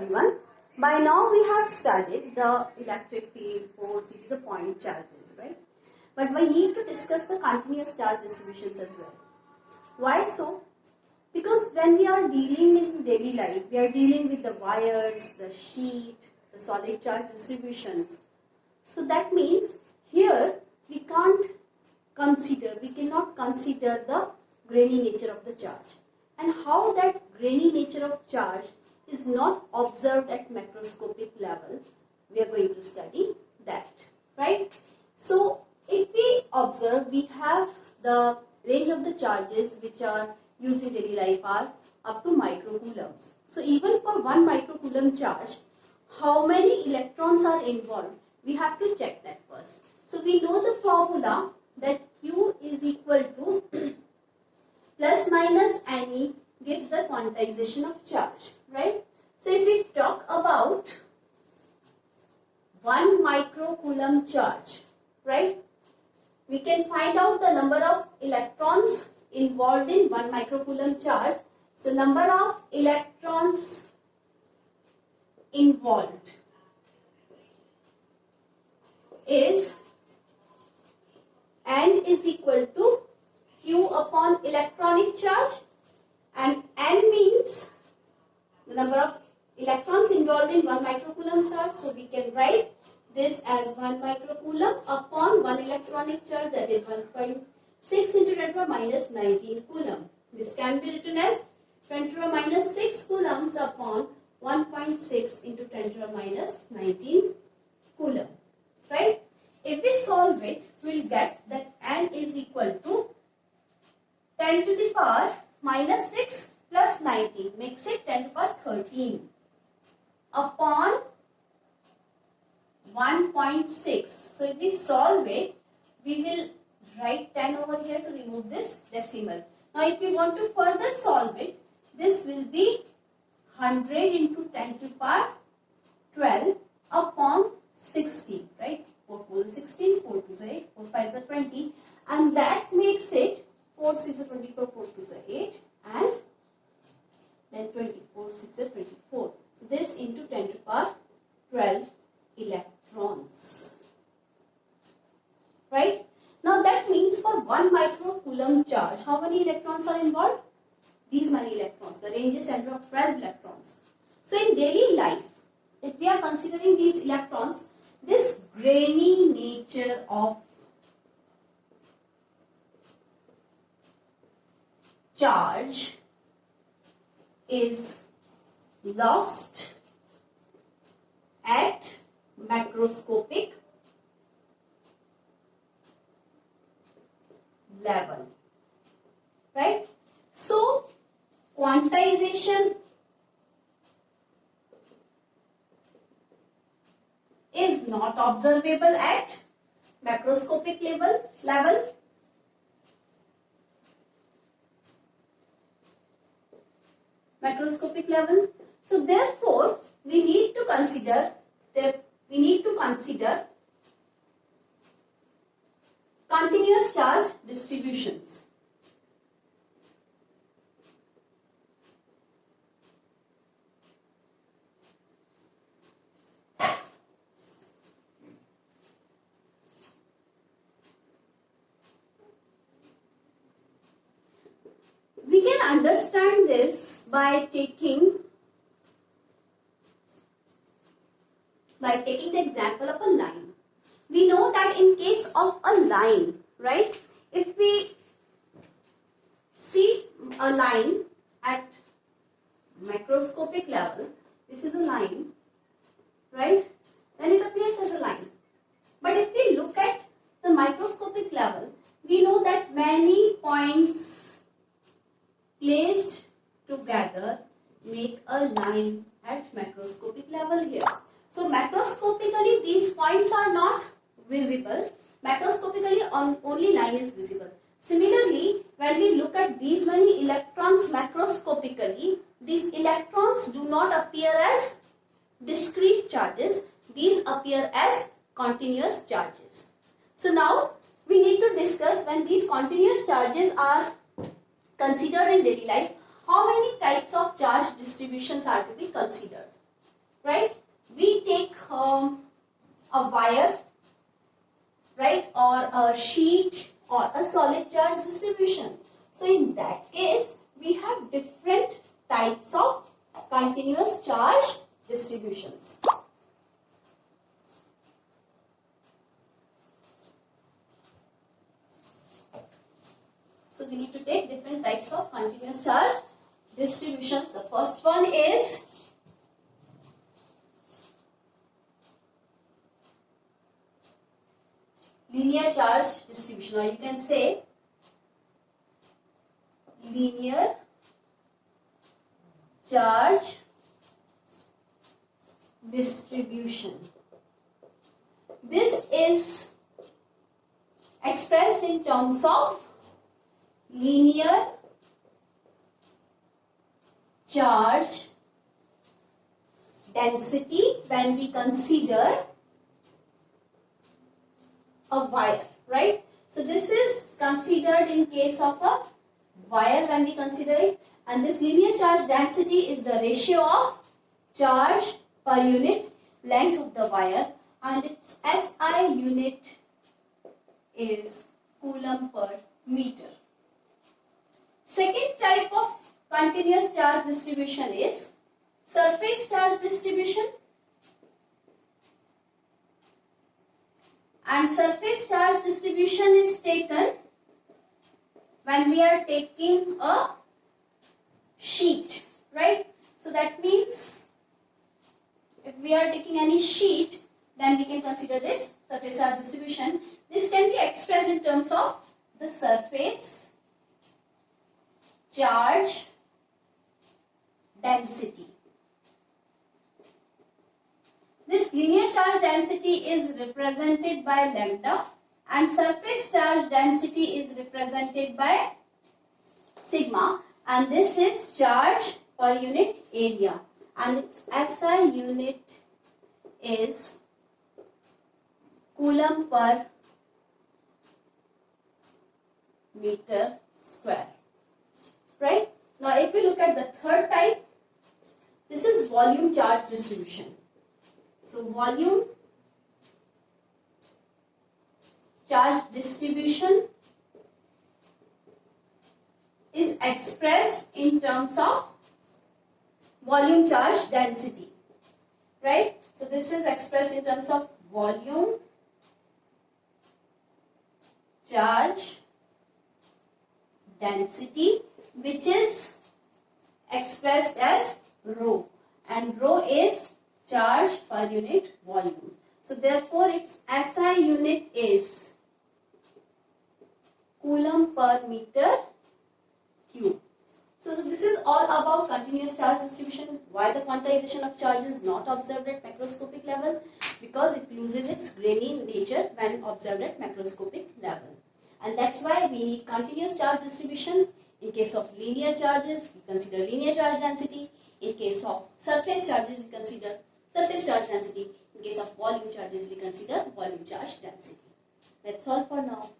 everyone. By now we have studied the electric field, force due to the point charges, right? But we need to discuss the continuous charge distributions as well. Why so? Because when we are dealing in daily life, we are dealing with the wires, the sheet, the solid charge distributions. So that means here we cannot consider the grainy nature of the charge. And how that grainy nature of charge is not observed at macroscopic level, we are going to study that, right? So if we observe, we have the range of the charges which are used in daily life are up to microcoulombs. So even for 1 microcoulomb charge, how many electrons are involved? We have to check that first. So we know the formula that Q is equal to plus minus Ne gives the quantization of charge, right? So if we talk about 1 microcoulomb charge, right? We can find out the number of electrons involved in 1 microcoulomb charge. So number of electrons involved is N is equal to Q upon electronic charge, and N means the number of electrons involved in 1 microcoulomb charge. So we can write this as 1 microcoulomb upon 1 electronic charge, that is 1.6 into 10 to the minus 19 coulomb. This can be written as 10 to the minus 6 coulombs upon 1.6 into 10 to the minus 19 coulomb, right? If we solve it, we will get that N is equal to 10 to the power minus 6 plus 19 makes it 10 to the power 13 upon 1.6. So if we solve it, we will write 10 over here to remove this decimal. Now if we want to further solve it, this will be 100 into 10 to the power 12 upon 60, right? 4 4 is 16, 4 2 is 8, 4 5 is 20, and that makes it 4 6 is 24, 4 2 is 8, and then 24 6 is 24. So this into 10 to the power 12 electrons, right? Now that means for 1 microcoulomb charge, how many electrons are involved? These many electrons. The range is center of 12 electrons. So in daily life, if we are considering these electrons, this grainy nature of charge is lost at macroscopic level, right? So quantization is not observable at macroscopic level. Macroscopic level. So therefore, we need to consider continuous charge distributions. We can understand this by taking the example of a line. We know that in case of a line, right, if we see a line at macroscopic level, this is a line, right, then it appears as a line. But if we look at the microscopic level, we know that many points placed together make a line at macroscopic level here. So macroscopically these points are not visible. Macroscopically only line is visible. Similarly, when we look at these many electrons macroscopically, these electrons do not appear as discrete charges. These appear as continuous charges. So now we need to discuss, when these continuous charges are considered in daily life, how many types of charge distributions are to be considered. continuous charge distributions. So we need to take different types of continuous charge distributions. The first one is linear charge distribution, or you can say linear charge distribution. This is expressed in terms of linear charge density when we consider a wire, right? So this is considered in case of a wire when we consider it, and this linear charge density is the ratio of charge per unit length of the wire, and its SI unit is coulomb per meter. Second type of continuous charge distribution is surface charge distribution. And surface charge distribution is taken when we are taking a sheet, right? So that means if we are taking any sheet, then we can consider this surface charge distribution. This can be expressed in terms of the surface charge density. This linear charge density is represented by lambda, and surface charge density is represented by sigma, and this is charge per unit area, and its SI unit is coulomb per meter square, right? Now if we look at the third type, this is volume charge distribution. So volume charge distribution is expressed in terms of volume charge density, right? So this is expressed in terms of volume charge density, which is expressed as rho, and rho is charge per unit volume. So therefore its SI unit is coulomb per meter cube. So this is all about continuous charge distribution. Why the quantization of charge is not observed at macroscopic level? Because it loses its grainy nature when observed at macroscopic level. And that's why we need continuous charge distributions. In case of linear charges, we consider linear charge density. In case of surface charges, we consider surface charge density. In case of volume charges, we consider volume charge density. That's all for now.